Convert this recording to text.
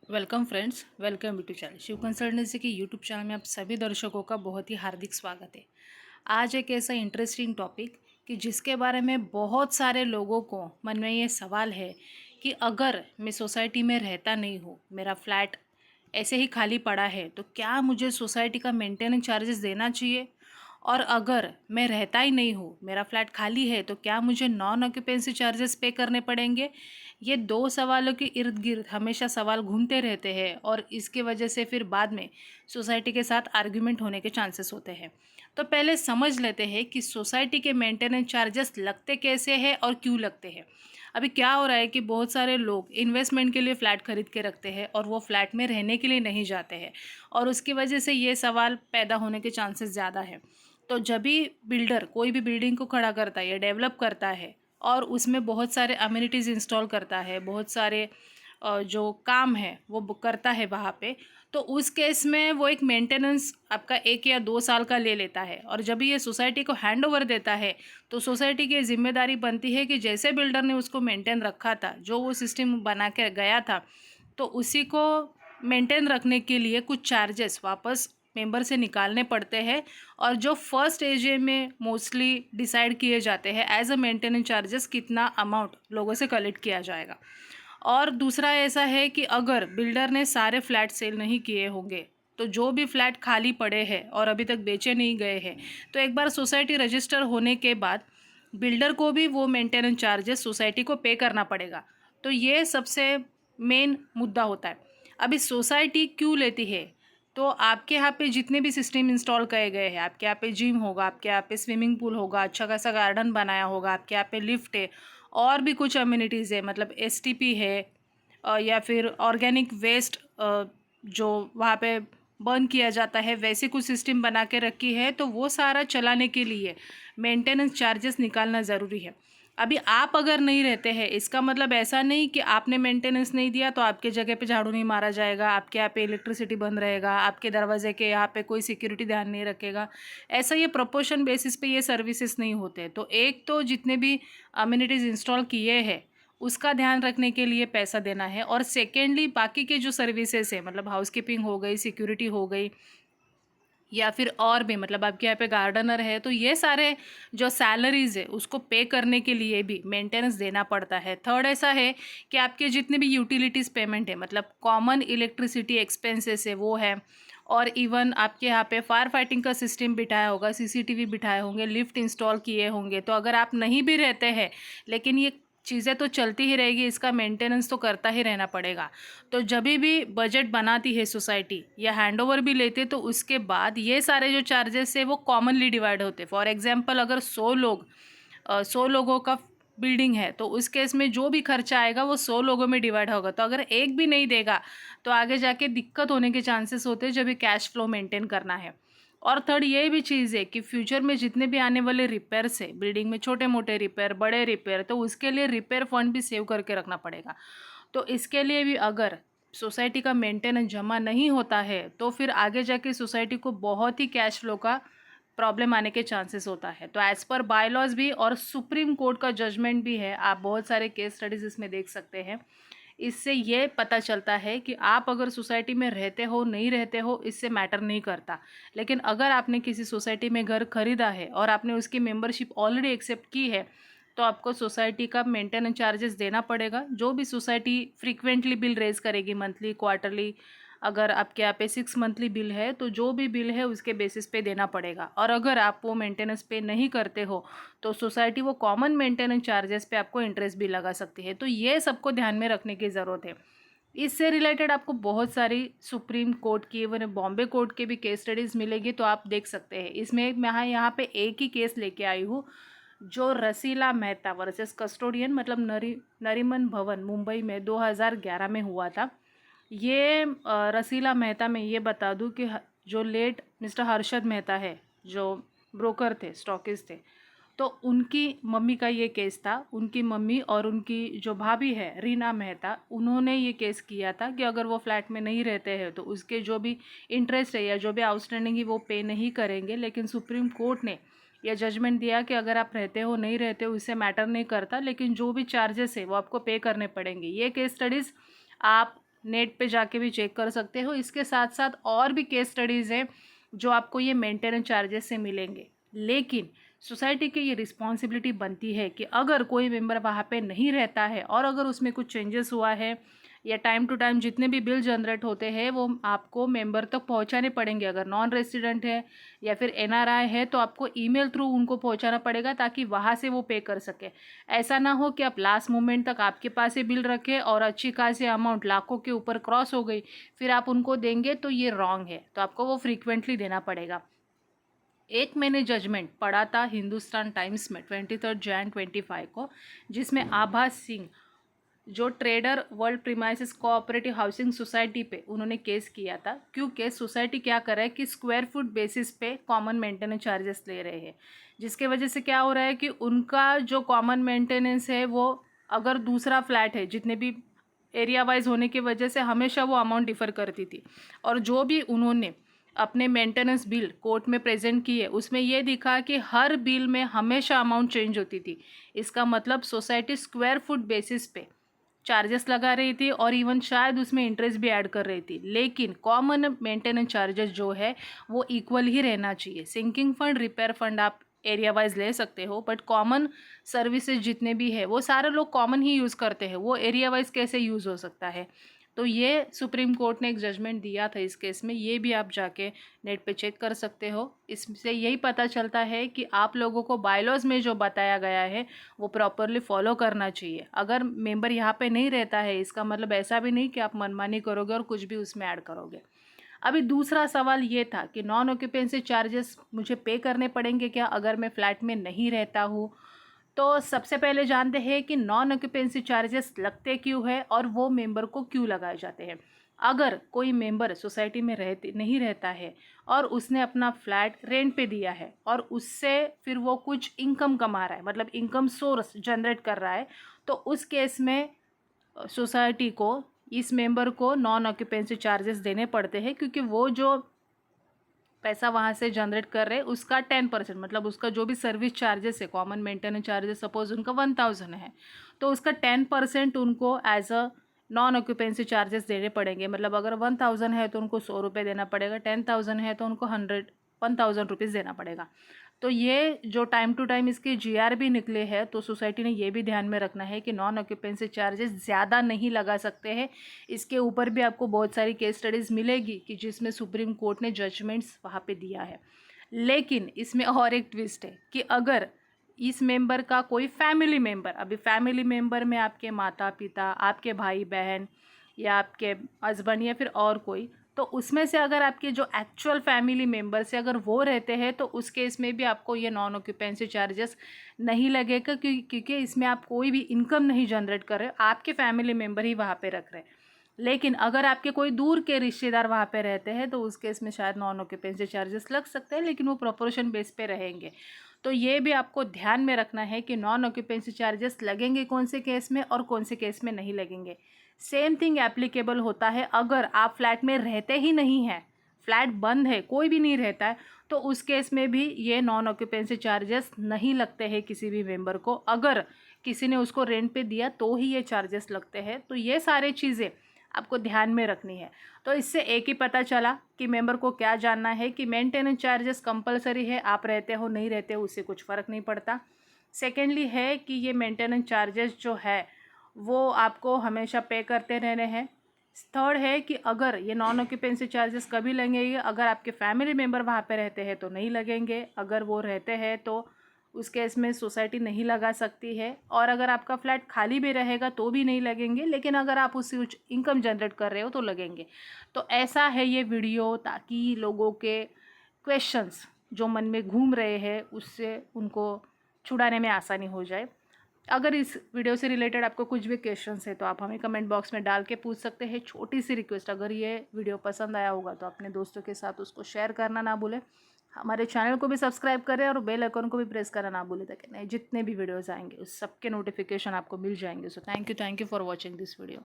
Welcome friends, welcome YouTube channel Shiv consultancy के YouTube channel में आप सभी दर्शकों का बहुत ही हार्दिक स्वागत है। आज एक ऐसा इंटरेस्टिंग टॉपिक कि जिसके बारे में बहुत सारे लोगों को मन में ये सवाल है कि अगर मैं सोसाइटी में रहता नहीं हूँ, मेरा फ्लैट ऐसे ही खाली पड़ा है, तो क्या मुझे सोसाइटी का मेंटेनेंस चार्जेस देना चाहिए? और अगर मैं रहता ही नहीं हूँ, मेरा फ्लैट खाली है, तो क्या मुझे नॉन ऑक्यूपेंसी चार्जेस पे करने पड़ेंगे? ये दो सवालों के इर्द गिर्द हमेशा सवाल घूमते रहते हैं और इसके वजह से फिर बाद में सोसाइटी के साथ आर्ग्यूमेंट होने के चांसेस होते हैं। तो पहले समझ लेते हैं कि सोसाइटी के मेंटेनेंस चार्जेस लगते कैसे हैं और क्यों लगते हैं। अभी क्या हो रहा है कि बहुत सारे लोग इन्वेस्टमेंट के लिए फ़्लैट खरीद के रखते हैं और वो फ्लैट में रहने के लिए नहीं जाते हैं और उसकी वजह से ये सवाल पैदा होने के चांसेस ज़्यादा है। तो जब भी बिल्डर कोई भी बिल्डिंग को खड़ा करता है या डेवलप करता है और उसमें बहुत सारे अम्यूनिटीज़ इंस्टॉल करता है, बहुत सारे जो काम है वो करता है वहाँ पे, तो उस केस में वो एक मेंटेनेंस आपका 1 या 2 साल का ले लेता है और जब ये सोसाइटी को हैंड ओवर देता है तो सोसाइटी की जिम्मेदारी बनती है कि जैसे बिल्डर ने उसको मेंटेन रखा था, जो वो सिस्टम बना के गया था, तो उसी को मेंटेन रखने के लिए कुछ चार्जेस वापस मेंबर से निकालने पड़ते हैं और जो फर्स्ट एजे में मोस्टली डिसाइड किए जाते हैं एज अ मेंटेनेंस चार्जेस कितना अमाउंट लोगों से कलेक्ट किया जाएगा। और दूसरा ऐसा है कि अगर बिल्डर ने सारे फ्लैट सेल नहीं किए होंगे, तो जो भी फ्लैट खाली पड़े हैं और अभी तक बेचे नहीं गए हैं, तो एक बार सोसाइटी रजिस्टर होने के बाद बिल्डर को भी वो मेंटेनेंस चार्जेस सोसाइटी को पे करना पड़ेगा। तो ये सबसे मेन मुद्दा होता है। अभी सोसाइटी क्यों लेती है? तो आपके यहाँ पे जितने भी सिस्टम इंस्टॉल किए गए हैं, आपके यहाँ पे जिम होगा, आपके यहाँ पे स्विमिंग पूल होगा, अच्छा खासा गार्डन बनाया होगा, आपके यहाँ पे लिफ्ट है और भी कुछ अम्यूनिटीज़ है, मतलब एसटीपी है या फिर ऑर्गेनिक वेस्ट जो वहाँ पे बर्न किया जाता है, वैसे कुछ सिस्टम बना के रखी है, तो वो सारा चलाने के लिए मेंटेनेंस चार्जेस निकालना ज़रूरी है। अभी आप अगर नहीं रहते हैं, इसका मतलब ऐसा नहीं कि आपने मेंटेनेंस नहीं दिया तो आपके जगह पे झाड़ू नहीं मारा जाएगा, आपके यहाँ पे इलेक्ट्रिसिटी बंद रहेगा, आपके दरवाजे के यहाँ पे कोई सिक्योरिटी ध्यान नहीं रखेगा। ऐसा ये प्रोपोर्शन बेसिस पे ये सर्विसेज नहीं होते। तो एक तो जितने भी अम्यूनिटीज़ इंस्टॉल किए हैं उसका ध्यान रखने के लिए पैसा देना है और सेकेंडली बाकी के जो सर्विसेज है, मतलब हाउसकीपिंग हो गई, सिक्योरिटी हो गई या फिर और भी, मतलब आपके यहाँ पे गार्डनर है, तो ये सारे जो सैलरीज है उसको पे करने के लिए भी मेंटेनेंस देना पड़ता है। थर्ड ऐसा है कि आपके जितने भी यूटिलिटीज़ पेमेंट है, मतलब कॉमन इलेक्ट्रिसिटी एक्सपेंसेस है वो है, और इवन आपके यहाँ पे फायर फाइटिंग का सिस्टम बिठाया होगा, सीसीटीवी बिठाए होंगे, लिफ्ट इंस्टॉल किए होंगे। तो अगर आप नहीं भी रहते हैं लेकिन ये चीज़ें तो चलती ही रहेगी, इसका मेंटेनेंस तो करता ही रहना पड़ेगा। तो जब भी बजट बनाती है सोसाइटी या हैंडओवर भी लेते, तो उसके बाद ये सारे जो चार्जेस है वो कॉमनली डिवाइड होते। फॉर एग्जांपल अगर 100 लोगों का बिल्डिंग है, तो उस केस में जो भी खर्चा आएगा वो 100 लोगों में डिवाइड होगा। तो अगर एक भी नहीं देगा तो आगे जाके दिक्कत होने के चांसेस होते हैं जब भी कैश फ्लो मेंटेन करना है। और थर्ड ये भी चीज़ है कि फ्यूचर में जितने भी आने वाले रिपेयर्स है बिल्डिंग में, छोटे मोटे रिपेयर, बड़े रिपेयर, तो उसके लिए रिपेयर फंड भी सेव करके रखना पड़ेगा। तो इसके लिए भी अगर सोसाइटी का मेंटेनेंस जमा नहीं होता है तो फिर आगे जाके सोसाइटी को बहुत ही कैश फ्लो का प्रॉब्लम आने के चांसेस होता है। तो एज़ पर बायलॉज भी और सुप्रीम कोर्ट का जजमेंट भी है, आप बहुत सारे केस स्टडीज़ इसमें देख सकते हैं। इससे ये पता चलता है कि आप अगर सोसाइटी में रहते हो नहीं रहते हो इससे मैटर नहीं करता, लेकिन अगर आपने किसी सोसाइटी में घर खरीदा है और आपने उसकी मेंबरशिप ऑलरेडी एक्सेप्ट की है, तो आपको सोसाइटी का मेंटेनेंस चार्जेस देना पड़ेगा। जो भी सोसाइटी फ्रीक्वेंटली बिल रेज करेगी, मंथली, क्वार्टरली, अगर आपके यहाँ पे 6 मंथली बिल है तो जो भी बिल है उसके बेसिस पे देना पड़ेगा। और अगर आप वो मेंटेनेंस पे नहीं करते हो तो सोसाइटी वो कॉमन मेंटेनेंस चार्जेस पे आपको इंटरेस्ट भी लगा सकती है। तो ये सबको ध्यान में रखने की ज़रूरत है। इससे रिलेटेड आपको बहुत सारी सुप्रीम कोर्ट की, इवन बॉम्बे कोर्ट के भी केस स्टडीज़ मिलेगी, तो आप देख सकते हैं। इसमें मैं यहाँ पे एक ही केस लेके आई हूँ, जो रसीला मेहता वर्सेस कस्टोडियन, मतलब नरीमन भवन, मुंबई में 2011 में हुआ था। ये रसीला मेहता में ये बता दूं कि जो लेट मिस्टर हर्षद मेहता है, जो ब्रोकर थे, स्टॉकिस्ट थे, तो उनकी मम्मी का ये केस था। उनकी मम्मी और उनकी जो भाभी है रीना मेहता, उन्होंने ये केस किया था कि अगर वो फ्लैट में नहीं रहते हैं तो उसके जो भी इंटरेस्ट है या जो भी आउटस्टैंडिंग है वो पे नहीं करेंगे। लेकिन सुप्रीम कोर्ट ने यह जजमेंट दिया कि अगर आप रहते हो नहीं रहते हो इससे मैटर नहीं करता, लेकिन जो भी चार्जेस है वो आपको पे करने पड़ेंगे। ये केस स्टडीज़ आप नेट पे जाके भी चेक कर सकते हो। इसके साथ साथ और भी केस स्टडीज़ हैं जो आपको ये मेंटेनेंस चार्जेस से मिलेंगे। लेकिन सोसाइटी की ये रिस्पॉन्सिबिलिटी बनती है कि अगर कोई मेंबर वहाँ पे नहीं रहता है और अगर उसमें कुछ चेंजेस हुआ है या टाइम टू टाइम जितने भी बिल जनरेट होते हैं वो आपको मेंबर तक पहुँचाने पड़ेंगे। अगर नॉन रेसिडेंट है या फिर एनआरआई है तो आपको ईमेल थ्रू उनको पहुँचाना पड़ेगा ताकि वहाँ से वो पे कर सके। ऐसा ना हो कि आप लास्ट मोमेंट तक आपके पास ही बिल रखें और अच्छी खासी अमाउंट लाखों के ऊपर क्रॉस हो गई फिर आप उनको देंगे, तो ये रॉन्ग है। तो आपको वो फ्रीक्वेंटली देना पड़ेगा। एक मैंने जजमेंट पढ़ा था हिंदुस्तान टाइम्स में 23 जैन 25 को, जिसमें आभास सिंह जो trader world premises cooperative housing society पे उन्होंने केस किया था, क्योंकि सोसाइटी क्या कर रहा है कि स्क्वायर फुट बेसिस पे कॉमन मेंटेनेंस चार्जेस ले रहे हैं, जिसके वजह से क्या हो रहा है कि उनका जो कॉमन मेंटेनेंस है वो अगर दूसरा फ्लैट है जितने भी एरिया वाइज होने की वजह से हमेशा वो अमाउंट डिफ़र करती थी। और जो भी उन्होंने अपने मेंटेनेंस बिल कोर्ट में प्रेजेंट किए उसमें ये दिखा कि हर बिल में हमेशा अमाउंट चेंज होती थी। इसका मतलब सोसाइटी स्क्वायर फुट बेसिस पे चार्जेस लगा रही थी और इवन शायद उसमें इंटरेस्ट भी ऐड कर रही थी। लेकिन कॉमन मेंटेनेंस चार्जेस जो है वो इक्वल ही रहना चाहिए। सिंकिंग फंड, रिपेयर फंड आप एरिया वाइज ले सकते हो, बट कॉमन सर्विसेज जितने भी है वो सारे लोग कॉमन ही यूज़ करते हैं, वो एरिया वाइज कैसे यूज़ हो सकता है। तो ये सुप्रीम कोर्ट ने एक जजमेंट दिया था इस केस में, ये भी आप जाके नेट पे चेक कर सकते हो। इससे यही पता चलता है कि आप लोगों को बायलॉज में जो बताया गया है वो प्रॉपरली फॉलो करना चाहिए। अगर मेंबर यहाँ पे नहीं रहता है इसका मतलब ऐसा भी नहीं कि आप मनमानी करोगे और कुछ भी उसमें ऐड करोगे। अभी दूसरा सवाल ये था कि नॉन ऑक्यूपेंसी चार्जेस मुझे पे करने पड़ेंगे क्या अगर मैं फ्लैट में नहीं रहता हूँ। तो सबसे पहले जानते हैं कि नॉन ऑक्यूपेंसी चार्जेस लगते क्यों है और वो मेंबर को क्यों लगाए जाते हैं। अगर कोई मेंबर सोसाइटी में नहीं रहता है और उसने अपना फ्लैट रेंट पे दिया है और उससे फिर वो कुछ इनकम कमा रहा है, मतलब इनकम सोर्स जनरेट कर रहा है, तो उस केस में सोसाइटी को इस मेंबर को नॉन ऑक्यूपेंसी चार्जेस देने पड़ते हैं, क्योंकि वो जो पैसा वहाँ से जनरेट कर रहे हैं उसका 10%, मतलब उसका जो भी सर्विस चार्जेस है, कॉमन मेंटेनेंस चार्जेस सपोज उनका 1000 है तो उसका 10% उनको as a non occupancy charges देने पड़ेंगे। मतलब अगर 1000 है तो उनको 100 रुपये देना पड़ेगा, 10,000 है तो उनको 1000 रुपीज़ देना पड़ेगा। तो ये जो टाइम टू टाइम इसके जीआर भी निकले हैं, तो सोसाइटी ने ये भी ध्यान में रखना है कि नॉन ऑक्यूपेंसी चार्जेस ज़्यादा नहीं लगा सकते हैं। इसके ऊपर भी आपको बहुत सारी केस स्टडीज़ मिलेगी कि जिसमें सुप्रीम कोर्ट ने जजमेंट्स वहाँ पे दिया है। लेकिन इसमें और एक ट्विस्ट है कि अगर इस मेंबर का कोई फैमिली मेंबर, अभी फैमिली मेंबर में आपके माता पिता, आपके भाई बहन या आपके हस्बैंड या फिर और कोई, तो उसमें से अगर आपके जो एक्चुअल फैमिली मेंबर्स है अगर वो रहते हैं तो उस केस में भी आपको ये नॉन ऑक्यूपेंसी चार्जेस नहीं लगेगा, क्योंकि इसमें आप कोई भी इनकम नहीं जनरेट कर रहे हो, आपके फैमिली मेंबर ही वहाँ पे रख रहे हैं। लेकिन अगर आपके कोई दूर के रिश्तेदार वहाँ पे रहते हैं तो उस केस में शायद नॉन ऑक्यूपेंसी चार्जेस लग सकते हैं, लेकिन वो प्रोपोर्शन बेस पे रहेंगे। तो ये भी आपको ध्यान में रखना है कि नॉन ऑक्यूपेंसी चार्जेस लगेंगे कौन से केस में और कौन से केस में नहीं लगेंगे। सेम थिंग एप्लीकेबल होता है अगर आप फ्लैट में रहते ही नहीं हैं, फ्लैट बंद है, कोई भी नहीं रहता है, तो उस केस में भी ये नॉन ऑक्यूपेंसी चार्जेस नहीं लगते हैं किसी भी मेंबर को। अगर किसी ने उसको रेंट पे दिया तो ही ये चार्जेस लगते हैं। तो ये सारी चीज़ें आपको ध्यान में रखनी है। तो इससे एक ही पता चला कि मेंबर को क्या जानना है कि मेंटेनेंस चार्जेस कंपलसरी है, आप रहते हो नहीं रहते हो उससे कुछ फ़र्क नहीं पड़ता। सेकेंडली है कि ये मेंटेनेंस चार्जेस जो है वो आपको हमेशा पे करते रहने हैं। थर्ड है कि अगर ये नॉन ऑक्यूपेंसी चार्जेस कभी लगेंगे अगर आपके फैमिली मेम्बर वहाँ पे रहते हैं तो नहीं लगेंगे, अगर वो रहते हैं तो उस केस में सोसाइटी नहीं लगा सकती है, और अगर आपका फ्लैट खाली भी रहेगा तो भी नहीं लगेंगे, लेकिन अगर आप उससे कुछ इनकम जनरेट कर रहे हो तो लगेंगे। तो ऐसा है ये वीडियो, ताकि लोगों के क्वेश्चंस जो मन में घूम रहे हैं उससे उनको छुड़ाने में आसानी हो जाए। अगर इस वीडियो से रिलेटेड आपको कुछ भी क्वेश्चंस है तो आप हमें कमेंट बॉक्स में डाल के पूछ सकते हैं। छोटी सी रिक्वेस्ट, अगर ये वीडियो पसंद आया होगा तो अपने दोस्तों के साथ उसको शेयर करना ना भूलें। हमारे चैनल को भी सब्सक्राइब करें और बेल आइकन को भी प्रेस करना ना भूलें, ताकि नए जितने भी वीडियोज़ आएंगे उस सबके नोटिफिकेशन आपको मिल जाएंगे। So thank you for watching this video.